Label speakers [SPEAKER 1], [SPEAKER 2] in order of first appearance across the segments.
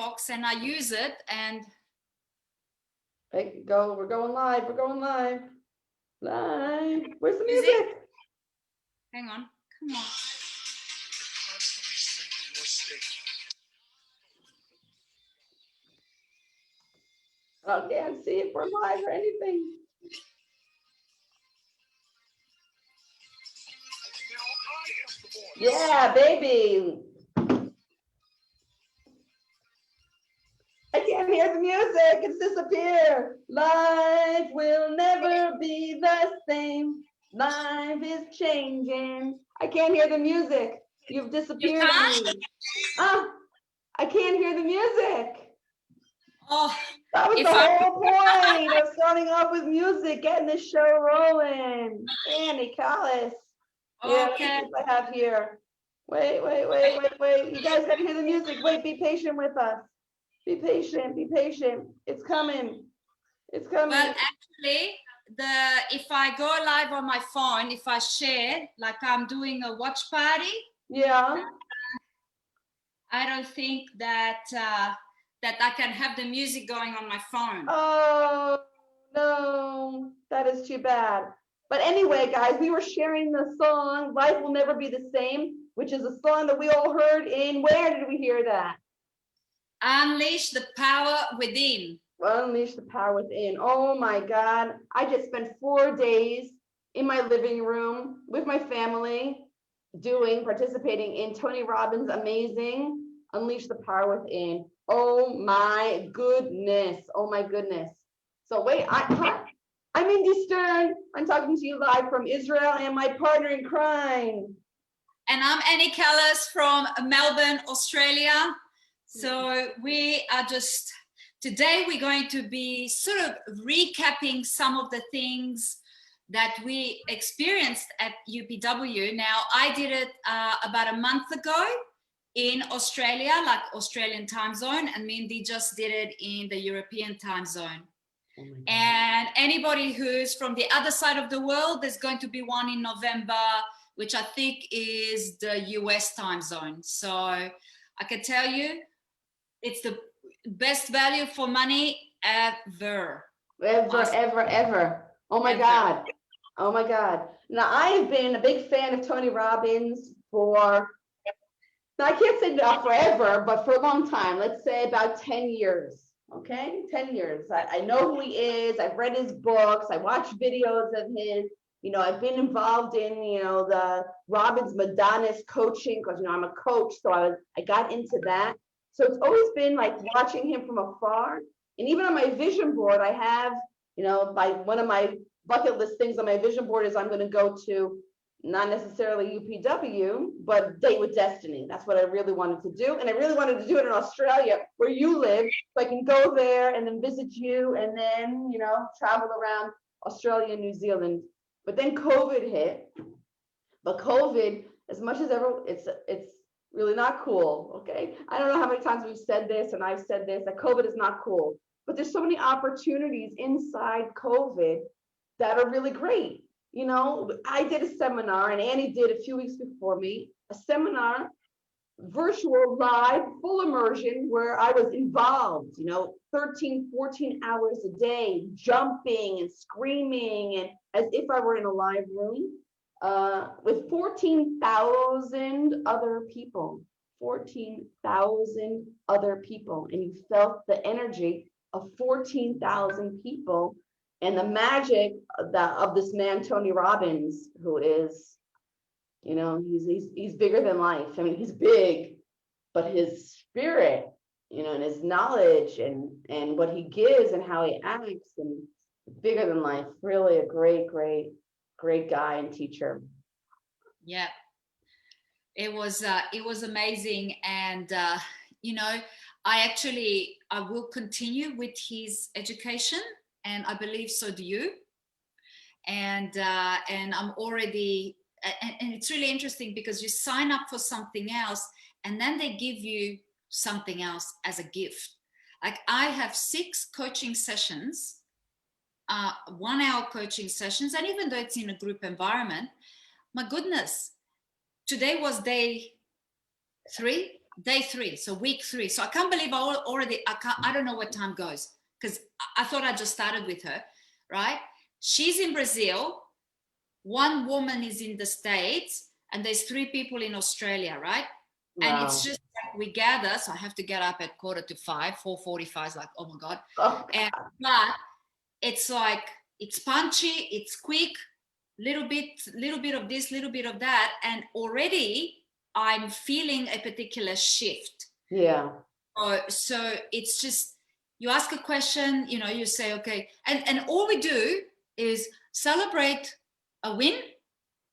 [SPEAKER 1] box and I use it. And
[SPEAKER 2] Hey, go. We're going live. We're going live. Live. Where's the
[SPEAKER 1] music?
[SPEAKER 2] music?
[SPEAKER 1] Hang on. Come on.
[SPEAKER 2] I can't see if we're live or anything. Yeah, baby. I can't hear the music. It's disappeared. Life will never be the same. Life is changing. I can't hear the music. You've disappeared on me. I can't hear the music.
[SPEAKER 1] Oh,
[SPEAKER 2] that was the whole point of starting off with music, getting this show rolling. Annie Callis.
[SPEAKER 1] Okay.
[SPEAKER 2] Yeah, I have here. Wait. You guys gotta hear the music. Wait, be patient with us. Be patient, be patient. It's coming. It's coming.
[SPEAKER 1] Well, actually, if I go live on my phone, if I share, like I'm doing a watch party.
[SPEAKER 2] Yeah.
[SPEAKER 1] I don't think that that I can have the music going on my phone.
[SPEAKER 2] Oh, no. That is too bad. But anyway, guys, we were sharing the song, Life Will Never Be the Same, which is a song that we all heard in, where did we hear that?
[SPEAKER 1] Unleash the Power Within.
[SPEAKER 2] Unleash the Power Within. Oh my God. I just spent 4 days in my living room with my family participating in Tony Robbins' amazing Unleash the Power Within. Oh my goodness. Oh my goodness. So wait, I'm Mindy Stern. I'm talking to you live from Israel and my partner in crime.
[SPEAKER 1] And I'm Annie Callis from Melbourne, Australia. So we are today we're going to be sort of recapping some of the things that we experienced at UPW. Now, I did it about a month ago in Australia, like Australian time zone, and Mindy just did it in the European time zone. And anybody who's from the other side of the world, there's going to be one in November, which I think is the US time zone. So I can tell you, it's the best value for money ever.
[SPEAKER 2] Ever. Oh my God. Oh my God. Now, I've been a big fan of Tony Robbins I can't say not forever, but for a long time. Let's say about 10 years. Okay, 10 years. I know who he is. I've read his books. I watched videos of his. I've been involved in, the Robbins Madonna's coaching because, I'm a coach. So I got into that. So it's always been like watching him from afar. And even on my vision board, I have, by one of my bucket list things on my vision board is I'm going to go to not necessarily UPW, but Date with Destiny. That's what I really wanted to do. And I really wanted to do it in Australia, where you live, so I can go there and then visit you and then, travel around Australia and New Zealand. But then COVID hit. But COVID, as much as ever, it's really not cool, okay? I don't know how many times we've said this and I've said this, that COVID is not cool. But there's so many opportunities inside COVID that are really great. I did a seminar, and Annie did a few weeks before me, a seminar, virtual, live, full immersion, where I was involved, 13, 14 hours a day, jumping and screaming, and as if I were in a live room with 14,000 other people, 14,000 other people. And you felt the energy of 14,000 people and the magic of this man, Tony Robbins, who is, he's bigger than life. I mean, he's big, but his spirit, and his knowledge and what he gives and how he acts and bigger than life. Really a great guy and teacher.
[SPEAKER 1] Yeah, it was amazing. And, I will continue with his education. And I believe so do you. And I'm already, and it's really interesting because you sign up for something else and then they give you something else as a gift. Like I have 6 coaching sessions, 1-hour coaching sessions. And even though it's in a group environment, my goodness, today was day 3. day 3, so week 3. So I can't believe I don't know what time goes, because I thought I just started with her, right? She's in Brazil, one woman is in the States, and there's 3 people in Australia, right? And
[SPEAKER 2] Wow.
[SPEAKER 1] it's just like we gather, so I have to get up at 4:45, 4:45 is like, oh my God.
[SPEAKER 2] Oh,
[SPEAKER 1] But it's like, it's punchy, it's quick, little bit of this, little bit of that, and already I'm feeling a particular shift.
[SPEAKER 2] yeah.
[SPEAKER 1] So it's just, you ask a question, you say, okay, and all we do is celebrate a win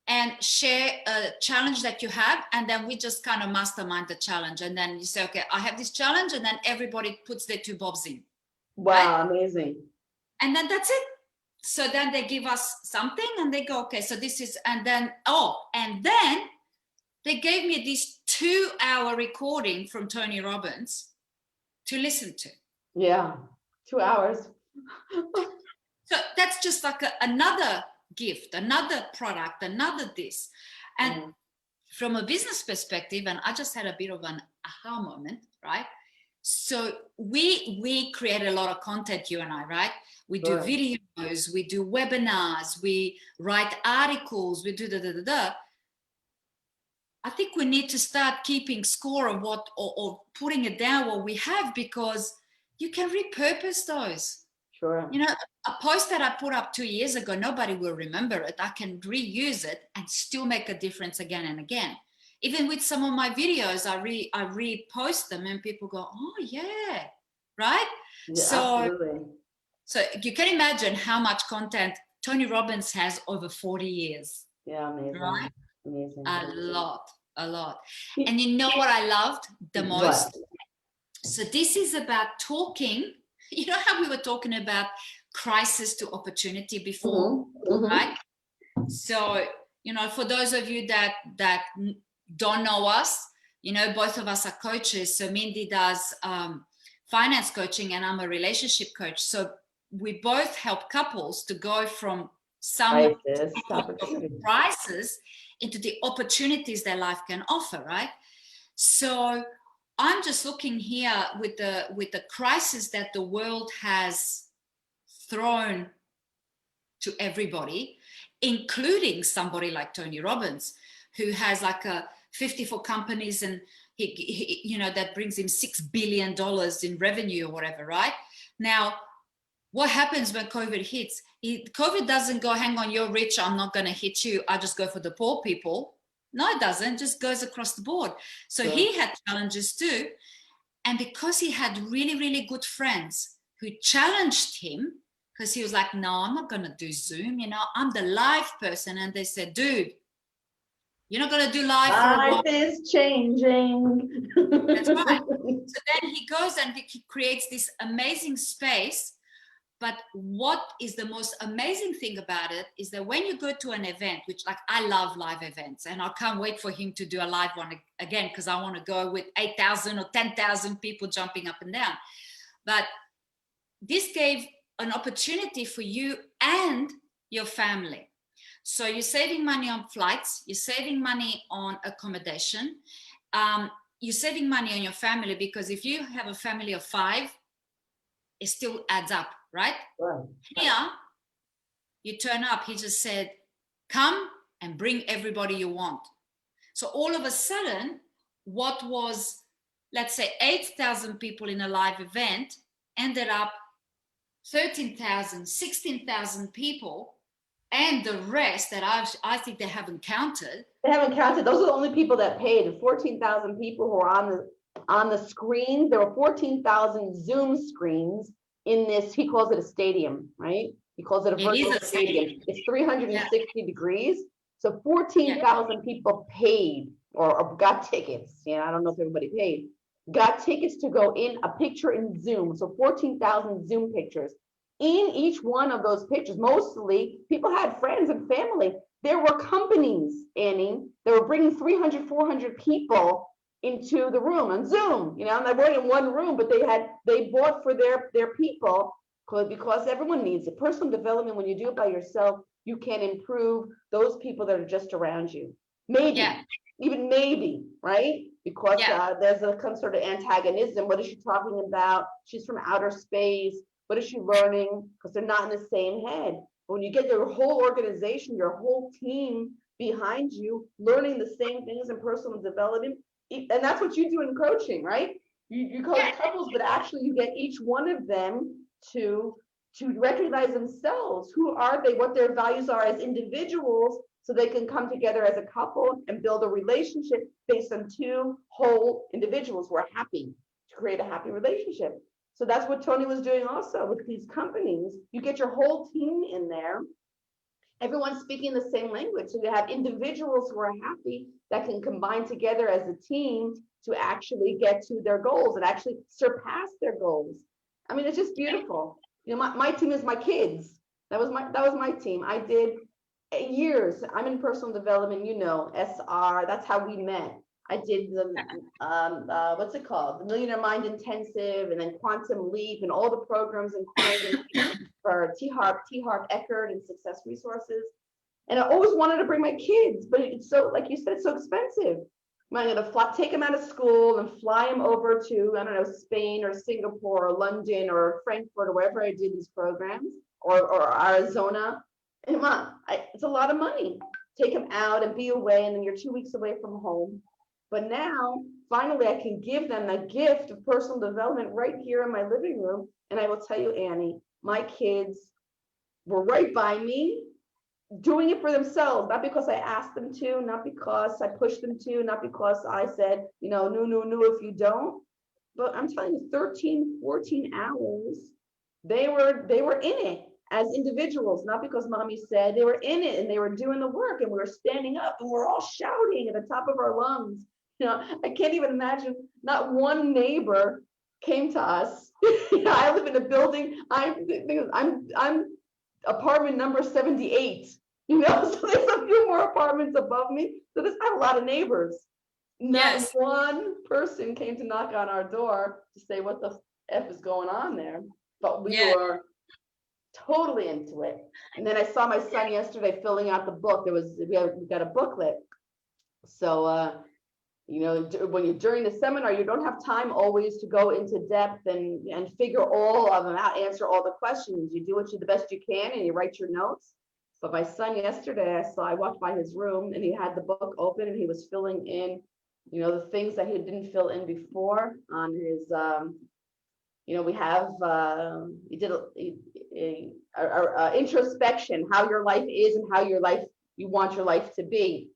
[SPEAKER 1] and share a challenge that you have, and then we just kind of mastermind the challenge, and then you say, okay, I have this challenge, and then everybody puts their 2 bobs in.
[SPEAKER 2] Wow,
[SPEAKER 1] right?
[SPEAKER 2] amazing.
[SPEAKER 1] And then that's it. So then they give us something and they go, okay, so this is, and then they gave me this 2-hour recording from Tony Robbins to listen to.
[SPEAKER 2] Yeah, 2 hours.
[SPEAKER 1] So that's just like another gift, another product, another this. And from a business perspective, and I just had a bit of an aha moment, right? So we create a lot of content, you and I, right? We do videos, we do webinars, we write articles, we do da. I think we need to start keeping score of what, or putting it down what we have, because you can repurpose those.
[SPEAKER 2] Sure.
[SPEAKER 1] A post that I put up 2 years ago, nobody will remember it. I can reuse it and still make a difference again and again. Even with some of my videos, I repost them and people go, oh yeah, right?
[SPEAKER 2] Yeah, absolutely.
[SPEAKER 1] So you can imagine how much content Tony Robbins has over 40 years.
[SPEAKER 2] Yeah, amazing.
[SPEAKER 1] Right?
[SPEAKER 2] Amazing.
[SPEAKER 1] A lot. And you know what I loved the most?
[SPEAKER 2] What?
[SPEAKER 1] So this is about talking. You know how we were talking about crisis to opportunity before, right? So, for those of you that don't know us, both of us are coaches. So Mindy does finance coaching and I'm a relationship coach. So we both help couples to go from some crisis into the opportunities that life can offer, right? So I'm just looking here with the crisis that the world has thrown to everybody, including somebody like Tony Robbins, who has like 54 companies and he that brings him $6 billion in revenue or whatever, right? Now, what happens when COVID hits? COVID doesn't go, hang on, you're rich, I'm not going to hit you, I just go for the poor people. No, it doesn't. It just goes across the board. So he had challenges too. And because he had really, really good friends who challenged him, because he was like, no, I'm not going to do Zoom. I'm the live person. And they said, dude, you're not going to do live for a while.
[SPEAKER 2] Life is changing.
[SPEAKER 1] That's right. So then he goes and he creates this amazing space. But what is the most amazing thing about it is that when you go to an event, which like I love live events, and I can't wait for him to do a live one again, because I want to go with 8,000 or 10,000 people jumping up and down. But this gave an opportunity for you and your family. So you're saving money on flights, you're saving money on accommodation, you're saving money on your family, because if you have a family of 5, it still adds up, right? Here, you turn up, he just said, come and bring everybody you want. So all of a sudden, what was, let's say, 8,000 people in a live event ended up 13,000, 16,000 people, and the rest that I think they haven't counted.
[SPEAKER 2] They haven't counted. Those are the only people that paid. The 14,000 people who are on the screen. There were 14,000 Zoom screens in this. He calls it a stadium, right? He calls it a virtual stadium. It's 360 degrees. So 14,000 people paid or got tickets. I don't know if everybody paid. Got tickets to go in a picture in Zoom. So 14,000 Zoom pictures. In each one of those pictures, mostly people had friends and family. There were companies, Annie, that were bringing 300, 400 people into the room on Zoom, and they weren't in one room, but they bought for their people, because everyone needs it. Personal development, when you do it by yourself, you can improve those people that are just around you. Maybe, even maybe, right? because
[SPEAKER 1] Yeah.
[SPEAKER 2] there's some sort of antagonism. What is she talking about? She's from outer space. What is she learning? Because they're not in the same head. But when you get your whole organization, your whole team behind you, learning the same things in personal development, and that's what you do in coaching, right? You coach couples, but actually you get each one of them to recognize themselves. Who are they? What their values are as individuals, so they can come together as a couple and build a relationship based on two whole individuals who are happy, to create a happy relationship. So that's what Tony was doing also with these companies. You get your whole team in there, everyone's speaking the same language. So you have individuals who are happy that can combine together as a team to actually get to their goals and actually surpass their goals. I mean, it's just beautiful. You know, my team is my kids. That was my team. I did years. I'm in personal development, you know, SR. That's how we met. I did the what's it called? The Millionaire Mind Intensive, and then Quantum Leap, and all the programs in Quantum for T. Harv Eckert and Success Resources. And I always wanted to bring my kids, but it's so, like you said, it's so expensive. I'm gonna take them out of school and fly them over to, I don't know, Spain or Singapore or London or Frankfurt or wherever I did these programs, or Arizona. And it's a lot of money. Take them out and be away, and then you're 2 weeks away from home. But now, finally, I can give them the gift of personal development right here in my living room. And I will tell you, Annie, my kids were right by me, doing it for themselves, not because I asked them to, not because I pushed them to, not because I said, you know, no, if you don't. But I'm telling you, 13, 14 hours, they were in it as individuals, not because mommy said. They were in it and they were doing the work, and we were standing up and we're all shouting at the top of our lungs. You know, I can't even imagine, not one neighbor came to us. You know, I live in a building, I'm apartment number 78, you know, so there's a few more apartments above me. So there's not a lot of neighbors. Not one person came to knock on our door to say what the F is going on there. But we were totally into it. And then I saw my son yesterday filling out the book. We got a booklet. So you know, when you're during the seminar, you don't have time always to go into depth and figure all of them out, answer all the questions. You do what you the best you can, and you write your notes. But my son yesterday, I walked by his room, and he had the book open, and he was filling in, you know, the things that he didn't fill in before on his, you know, we have, he did a introspection, how your life is and how you want your life to be.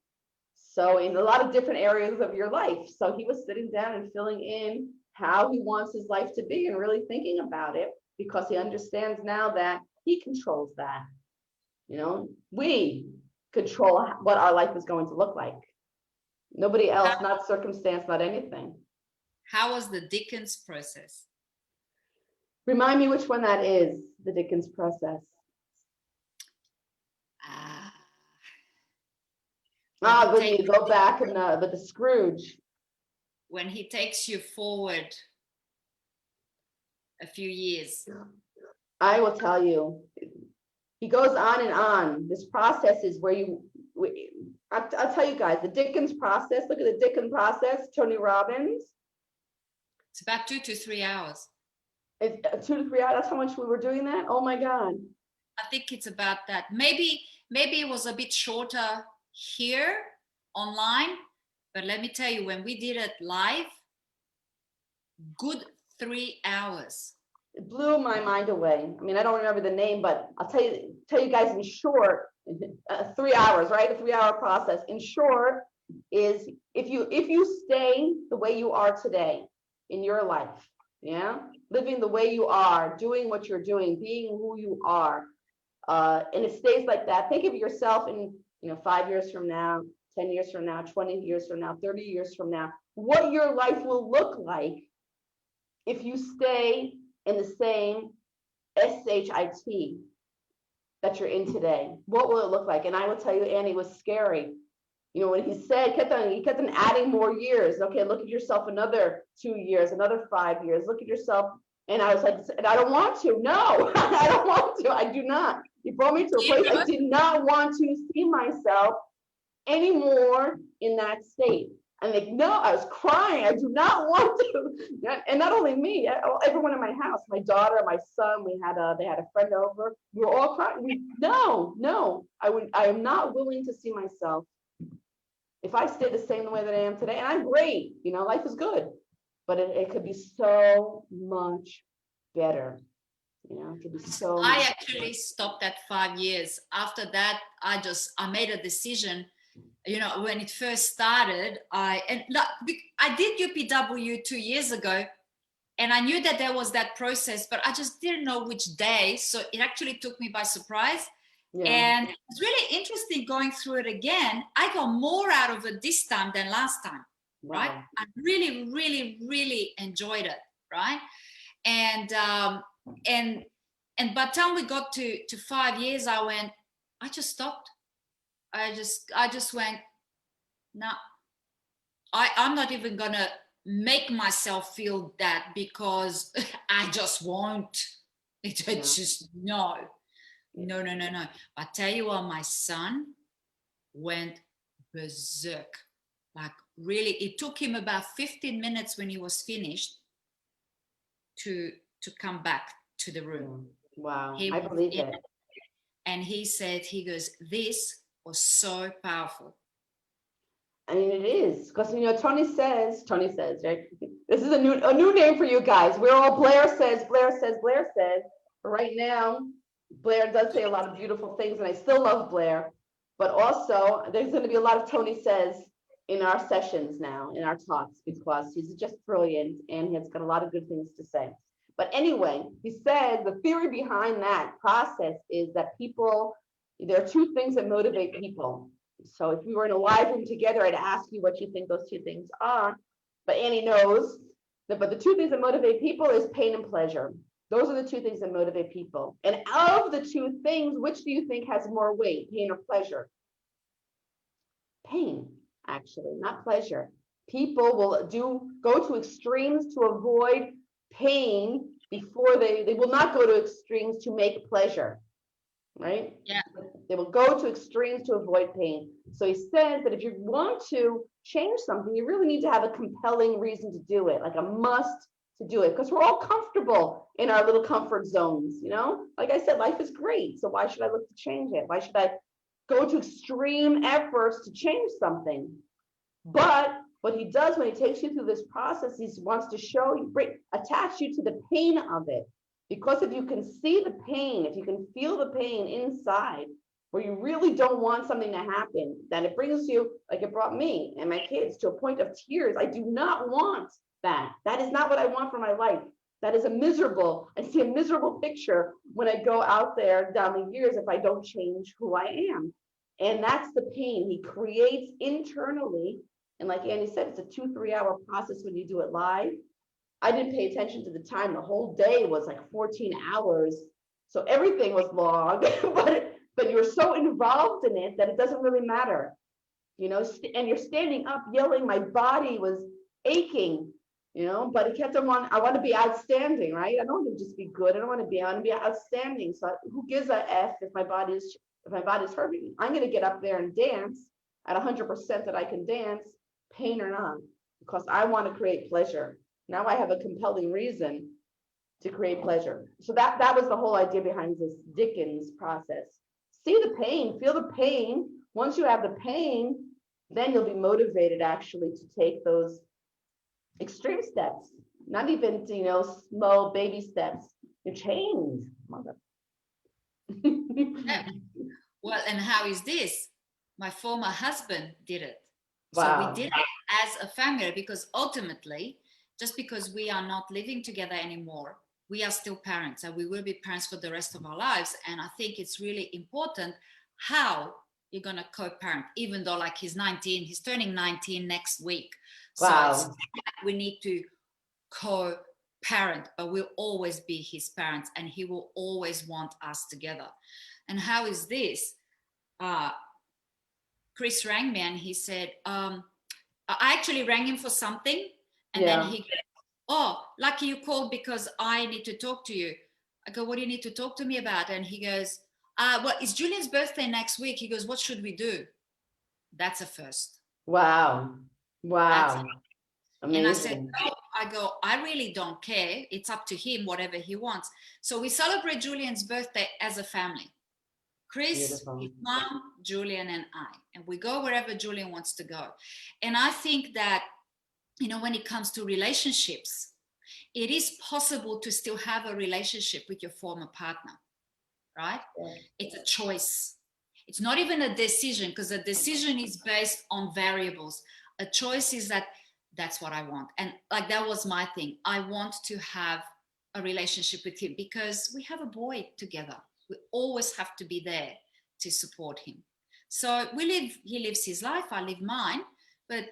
[SPEAKER 2] So in a lot of different areas of your life. So he was sitting down and filling in how he wants his life to be and really thinking about it, because he understands now that he controls that. You know, we control what our life is going to look like. Nobody else, not circumstance, not anything.
[SPEAKER 1] How was the Dickens process?
[SPEAKER 2] Remind me which one that is, the Dickens process. When you go back and with the Scrooge.
[SPEAKER 1] When he takes you forward a few years.
[SPEAKER 2] I will tell you, he goes on and on. This process is where I'll tell you guys, the Dickens process, look at the Dickens process, Tony Robbins.
[SPEAKER 1] It's about 2 to 3 hours.
[SPEAKER 2] It's 2 to 3 hours, that's how much we were doing that? Oh my God.
[SPEAKER 1] I think it's about that. Maybe it was a bit shorter here online, but let me tell you, when we did it live, good 3 hours.
[SPEAKER 2] It blew my mind away. I mean, I don't remember the name, but I'll tell you guys in short, 3 hours, right? A 3-hour process. In short, is if you stay the way you are today in your life, yeah, living the way you are, doing what you're doing, being who you are, and it stays like that. Think of yourself in, you know, 5 years from now, 10 years from now, 20 years from now, 30 years from now, what your life will look like if you stay in the same SHIT that you're in today. What will it look like? And I will tell you, Annie, it was scary. You know, when he kept on adding more years. Okay, look at yourself another 2 years, another 5 years. Look at yourself. And I was like, and I don't want to. No, I don't want to. I do not. He brought me to a place I did not want to see myself anymore in that state. I'm like, no, I was crying. I do not want to. And not only me, everyone in my house, my daughter, my son, they had a friend over. We were all crying. No, I am not willing to see myself. If I stay the same way that I am today, and I'm great, life is good, but it could be so much better. It could be so
[SPEAKER 1] I
[SPEAKER 2] much
[SPEAKER 1] actually
[SPEAKER 2] better.
[SPEAKER 1] stopped at 5 years. After that, I made a decision. When it first started, I did UPW 2 years ago, and I knew that there was that process, but I just didn't know which day. So it actually took me by surprise.
[SPEAKER 2] Yeah.
[SPEAKER 1] And it's really interesting going through it again. I got more out of it this time than last time, right?
[SPEAKER 2] Wow.
[SPEAKER 1] I really, really, really enjoyed it, right? And and by the time we got to 5 years, I just stopped. I just went, no, I'm not even gonna make myself feel that, because I just won't. It's just no. I tell you what, my son went berserk. Like, really, it took him about 15 minutes when he was finished to come back to the room.
[SPEAKER 2] Wow.
[SPEAKER 1] He
[SPEAKER 2] I
[SPEAKER 1] was
[SPEAKER 2] believe
[SPEAKER 1] in,
[SPEAKER 2] it.
[SPEAKER 1] and he goes, this was so powerful.
[SPEAKER 2] I mean, it is because Tony says, right? This is a new name for you guys. We're all Blair says. But right now, Blair does say a lot of beautiful things, and I still love Blair. But also, there's going to be a lot of Tony says in our sessions now, in our talks, because he's just brilliant and he's got a lot of good things to say. But anyway, he said the theory behind that process is that there are two things that motivate people. So if we were in a live room together, I'd ask you what you think those two things are. But Annie knows but the two things that motivate people is pain and pleasure. Those are the two things that motivate people. And of the two things, which do you think has more weight, pain or pleasure? Pain, actually, not pleasure. People will go to extremes to avoid pain before they will not go to extremes to make pleasure, right?
[SPEAKER 1] Yeah.
[SPEAKER 2] They will go to extremes to avoid pain. So he says that if you want to change something, you really need to have a compelling reason to do it, like a must to do it, because we're all comfortable in our little comfort zones, Like I said, life is great. So why should I look to change it? Why should I go to extreme efforts to change something? But what he does when he takes you through this process, he wants to show you, attach you to the pain of it. Because if you can see the pain, if you can feel the pain inside, where you really don't want something to happen, then it brings you, like it brought me and my kids, to a point of tears. I do not want that. That is not what I want for my life. That is I see a miserable picture when I go out there down the years if I don't change who I am. And that's the pain he creates internally. And like Annie said, it's a 2-3 hour process when you do it live. I didn't pay attention to the time. The whole day was like 14 hours. So everything was long, but you're so involved in it that it doesn't really matter, and you're standing up yelling. My body was aching, but it kept on, I want to be outstanding, right? I don't want to just be good. I want to be outstanding. So who gives a F if my body's hurting? I'm going to get up there and dance at 100% that I can dance, pain or not, because I want to create pleasure. Now I have a compelling reason to create pleasure. So that was the whole idea behind this Dickens process. See the pain, feel the pain. Once you have the pain, then you'll be motivated actually to take those extreme steps, not even, small baby steps. You change, mother.
[SPEAKER 1] Yeah. Well, and how is this? My former husband did it. So we
[SPEAKER 2] Wow.
[SPEAKER 1] did it as a family, because ultimately, just because we are not living together anymore, we are still parents, and we will be parents for the rest of our lives. And I think it's really important how you're going to co-parent, even though, like, he's 19, he's turning 19 next week.
[SPEAKER 2] Wow.
[SPEAKER 1] So we need to co-parent, but we'll always be his parents, and he will always want us together. And how is this? Chris rang me and he said, I actually rang him for something. And then he goes, oh, lucky you called, because I need to talk to you. I go, what do you need to talk to me about? And he goes, well, it's Julian's birthday next week. He goes, what should we do? That's a first.
[SPEAKER 2] Wow. Wow.
[SPEAKER 1] And I said,
[SPEAKER 2] Amazing.
[SPEAKER 1] no, I really don't care. It's up to him, whatever he wants. So we celebrate Julian's birthday as a family. Chris,
[SPEAKER 2] Beautiful.
[SPEAKER 1] his mom, Julian, and I. And we go wherever Julian wants to go. And I think that, you know, when it comes to relationships, it is possible to still have a relationship with your former partner, right?
[SPEAKER 2] Yeah.
[SPEAKER 1] It's a choice. It's not even a decision, because a decision is based on variables. A choice is that that's what I want. And like, that was my thing. I want to have a relationship with him because we have a boy together. We always have to be there to support him. So he lives his life, I live mine. But,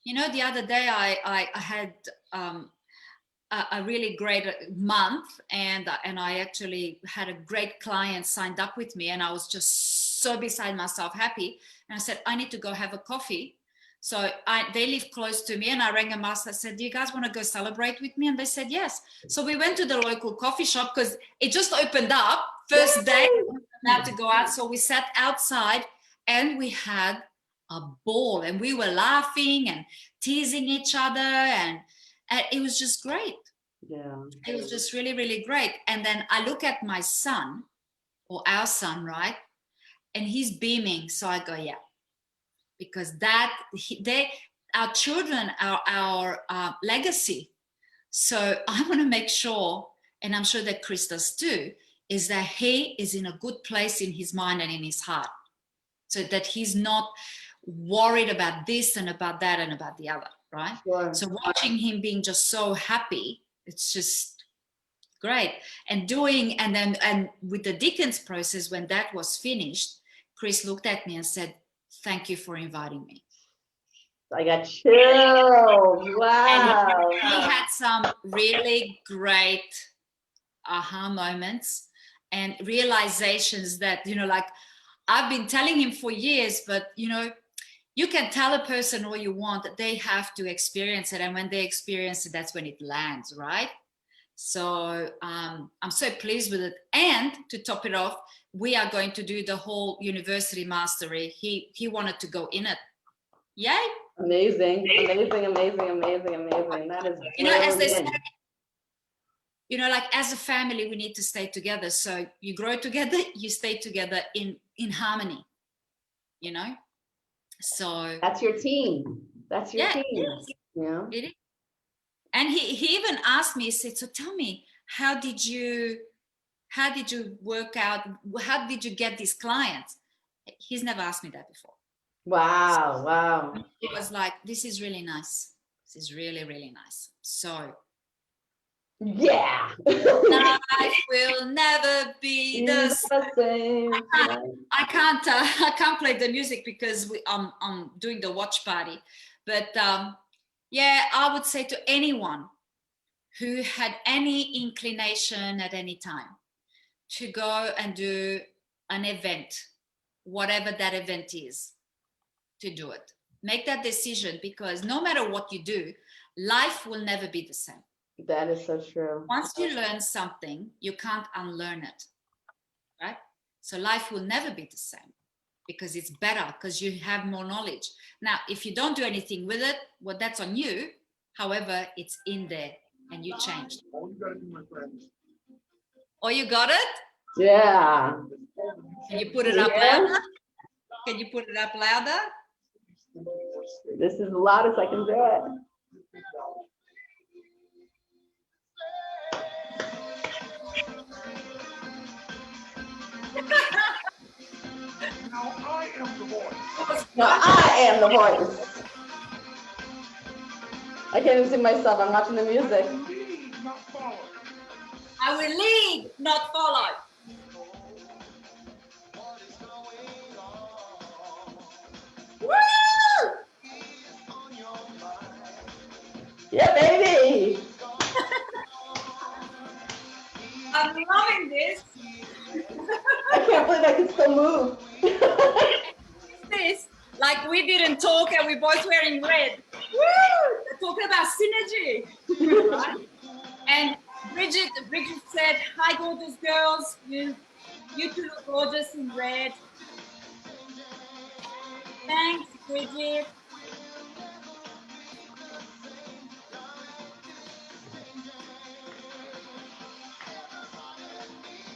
[SPEAKER 1] you know, the other day I had a really great month, and I actually had a great client signed up with me, and I was just so beside myself happy. And I said, I need to go have a coffee. So they live close to me, and I rang them up. I said, do you guys want to go celebrate with me? And they said yes. So we went to the local coffee shop because it just opened up. First day, allowed to go out. So we sat outside and we had a ball, and we were laughing and teasing each other, and it was just great.
[SPEAKER 2] Yeah.
[SPEAKER 1] It was just really, really great. And then I look at my son, or our son, right? And he's beaming. So I go, yeah, because our children are our legacy. So I want to make sure, and I'm sure that Chris does too, is that he is in a good place in his mind and in his heart, so that he's not worried about this and about that and about the other, right?
[SPEAKER 2] Sure.
[SPEAKER 1] So watching him being just so happy, it's just great. And with the Dickens process, when that was finished, Chris looked at me and said, thank you for inviting me.
[SPEAKER 2] I got chills. Wow.
[SPEAKER 1] And he had some really great aha moments and realizations that, you know, like, I've been telling him for years, but, you know, you can tell a person all you want, that they have to experience it. And when they experience it, that's when it lands, right? So I'm so pleased with it. And to top it off, we are going to do the whole university mastery. He wanted to go in it. Yay.
[SPEAKER 2] Amazing, amazing, amazing, amazing, amazing. That is,
[SPEAKER 1] you know, as they say, you know, like, as a family, we need to stay together. So you grow together, you stay together in harmony, you know? So
[SPEAKER 2] that's your team. That's your team.
[SPEAKER 1] Yeah. It is. And he even asked me, he said, so tell me, how did you work out? How did you get these clients? He's never asked me that before.
[SPEAKER 2] Wow, wow.
[SPEAKER 1] It was like, this is really nice. This is really, really nice. So
[SPEAKER 2] yeah.
[SPEAKER 1] life will never be the
[SPEAKER 2] same.
[SPEAKER 1] I can't play the music because I'm doing the watch party. But yeah, I would say to anyone who had any inclination at any time to go and do an event, whatever that event is, to do it. Make that decision, because no matter what you do, life will never be the same.
[SPEAKER 2] That is so true.
[SPEAKER 1] Once you learn something, you can't unlearn it, right? So life will never be the same, because it's better, because you have more knowledge. Now, if you don't do anything with it, well, that's on you. However, it's in there and you changed. Oh, you got it?
[SPEAKER 2] Yeah.
[SPEAKER 1] Can you put it up louder? Can you put it up louder?
[SPEAKER 2] This is the loudest I can do it.
[SPEAKER 3] Now I am the voice.
[SPEAKER 2] Now I am the voice. I can't even see myself. I'm watching the music.
[SPEAKER 3] Lead, not follow.
[SPEAKER 1] I will lead, not follow. Woo!
[SPEAKER 2] Yeah, baby.
[SPEAKER 1] I'm loving this.
[SPEAKER 2] I can't believe I can still move.
[SPEAKER 1] This, like, we didn't talk and we're both wearing red. Woo! They're talking about synergy. Right? And Bridget said, hi, gorgeous girls. You two look gorgeous in red. Thanks, Bridget.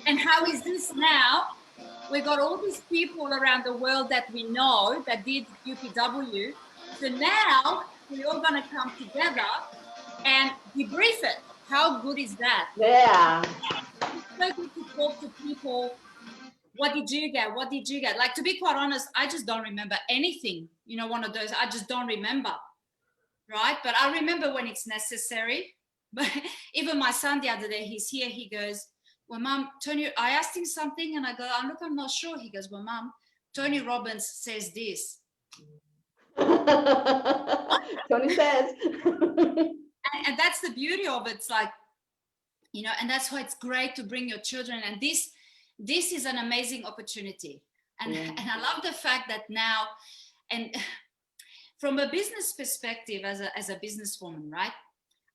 [SPEAKER 1] And how is this now? We got all these people around the world that we know that did UPW. So now we're all going to come together and debrief it. How good is that?
[SPEAKER 2] Yeah.
[SPEAKER 1] It's so good to talk to people. What did you get? What did you get? Like, to be quite honest, I just don't remember anything. You know, one of those, I just don't remember. Right? But I remember when it's necessary. But even my son the other day, he's here, he goes, well, Mom, Tony, I asked him something and I go, look, I'm not sure. He goes, well, Mom, Tony Robbins says this.
[SPEAKER 2] Tony says.
[SPEAKER 1] And that's the beauty of it. It's like, you know, and that's why it's great to bring your children. And this is an amazing opportunity. And, and I love the fact that now, and from a business perspective, as a businesswoman, right?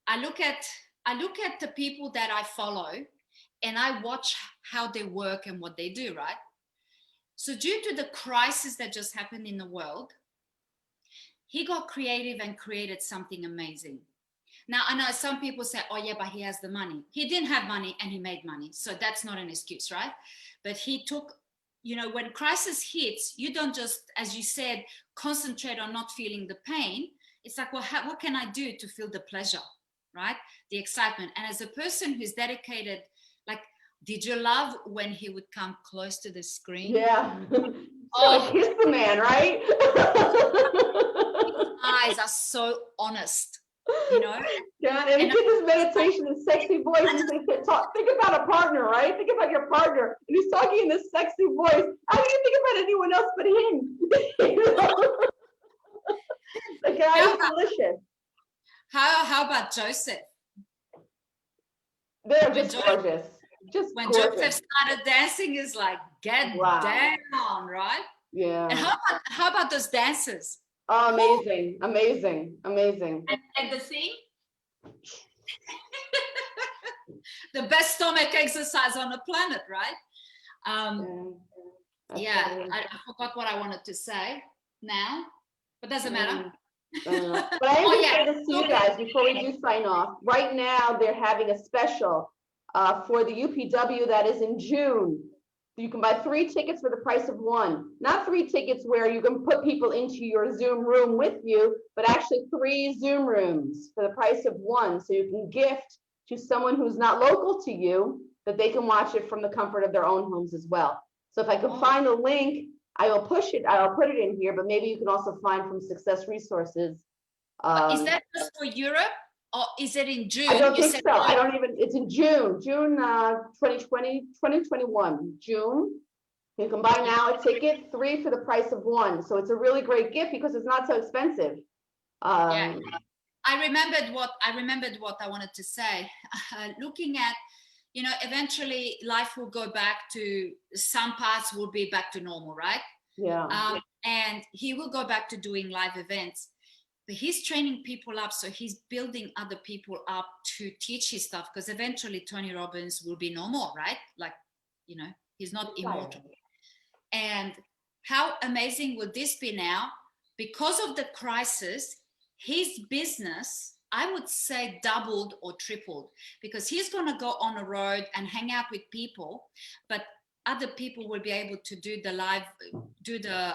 [SPEAKER 1] I look at the people that I follow and I watch how they work and what they do, right? So due to the crisis that just happened in the world, he got creative and created something amazing. Now, I know some people say, oh yeah, but he has the money. He didn't have money and he made money. So that's not an excuse, right? But he took, you know, when crisis hits, you don't just, as you said, concentrate on not feeling the pain. It's like, well, what can I do to feel the pleasure, right? The excitement. And as a person who's dedicated, like, did you love when he would come close to the screen?
[SPEAKER 2] Yeah.
[SPEAKER 1] Oh,
[SPEAKER 2] Kiss the man, right?
[SPEAKER 1] his eyes are so honest, you know?
[SPEAKER 2] Yeah, and he did his meditation in sexy voice. And think about a partner, right? Think about your partner. And he's talking in this sexy voice. How do you think about anyone else but him? The guy is delicious.
[SPEAKER 1] How about Joseph?
[SPEAKER 2] They're just gorgeous. Just
[SPEAKER 1] when
[SPEAKER 2] gorgeous.
[SPEAKER 1] Joseph started dancing, is like, get down, right?
[SPEAKER 2] Yeah.
[SPEAKER 1] And how about those dances?
[SPEAKER 2] Oh, amazing, amazing, amazing.
[SPEAKER 1] And the thing, the best stomach exercise on the planet, right? I forgot what I wanted to say now, but doesn't matter.
[SPEAKER 2] But I am to see you guys before we do sign off. Right now, they're having a special for the UPW that is in June. You can buy 3 tickets for the price of 1. Not 3 tickets where you can put people into your Zoom room with you, but actually 3 Zoom rooms for the price of 1. So you can gift to someone who's not local to you, that they can watch it from the comfort of their own homes as well. So if I can find a link, I will push it. I'll put it in here, but maybe you can also find from Success Resources.
[SPEAKER 1] Is that just for Europe, or is it in June?
[SPEAKER 2] I don't think so. I don't even, it's in June 2021, June. You can buy now a ticket, 3 for the price of 1. So it's a really great gift because it's not so expensive.
[SPEAKER 1] I remembered what I wanted to say. Looking at, you know, eventually life will go back to, some parts will be back to normal, right?
[SPEAKER 2] Yeah.
[SPEAKER 1] And he will go back to doing live events. But he's training people up, so he's building other people up to teach his stuff, because eventually Tony Robbins will be no more, right? Like, you know, he's not immortal. And how amazing would this be now? Because of the crisis, his business, I would say, doubled or tripled, because he's going to go on a road and hang out with people, but other people will be able to do the live, do the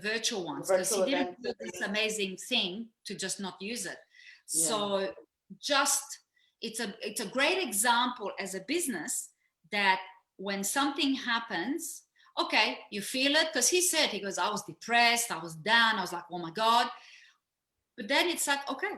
[SPEAKER 1] virtual ones, because he didn't do this amazing thing to just not use it. Yeah. So just, it's a great example as a business that when something happens, okay, you feel it, because he said, he goes, I was depressed, I was down, I was like, oh my God. But then it's like, okay,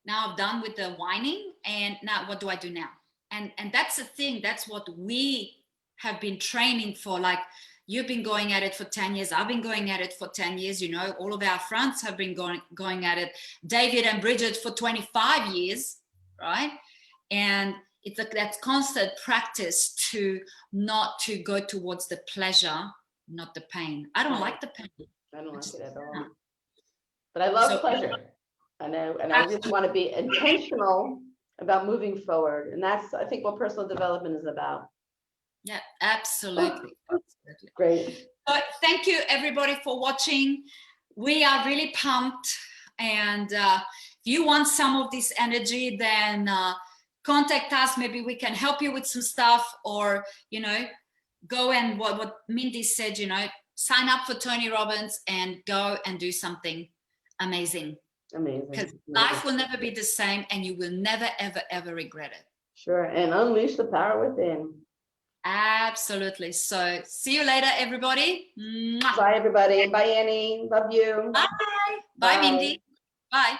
[SPEAKER 1] now I'm done with the whining, and now what do I do now? And that's the thing, that's what we have been training for. Like, you've been going at it for 10 years, I've been going at it for 10 years, you know, all of our friends have been going at it, David and Bridget for 25 years, right? And it's like that constant practice to not to go towards the pleasure, not the pain. I don't like the pain.
[SPEAKER 2] I don't like it at all. But I love pleasure. I know, and I just want to be intentional about moving forward. And that's, I think, what personal development is about.
[SPEAKER 1] Yeah, absolutely. Absolutely.
[SPEAKER 2] Great.
[SPEAKER 1] So thank you, everybody, for watching. We are really pumped. And if you want some of this energy, then contact us. Maybe we can help you with some stuff, or, you know, go and what Mindy said, you know, sign up for Tony Robbins and go and do something amazing.
[SPEAKER 2] Amazing.
[SPEAKER 1] Because life will never be the same, and you will never, ever, ever regret it.
[SPEAKER 2] Sure. And unleash the power within.
[SPEAKER 1] Absolutely. So see you later, everybody. Mwah.
[SPEAKER 2] Bye, everybody. Bye, Annie. Love you.
[SPEAKER 1] Bye. Bye, Mindy. Bye.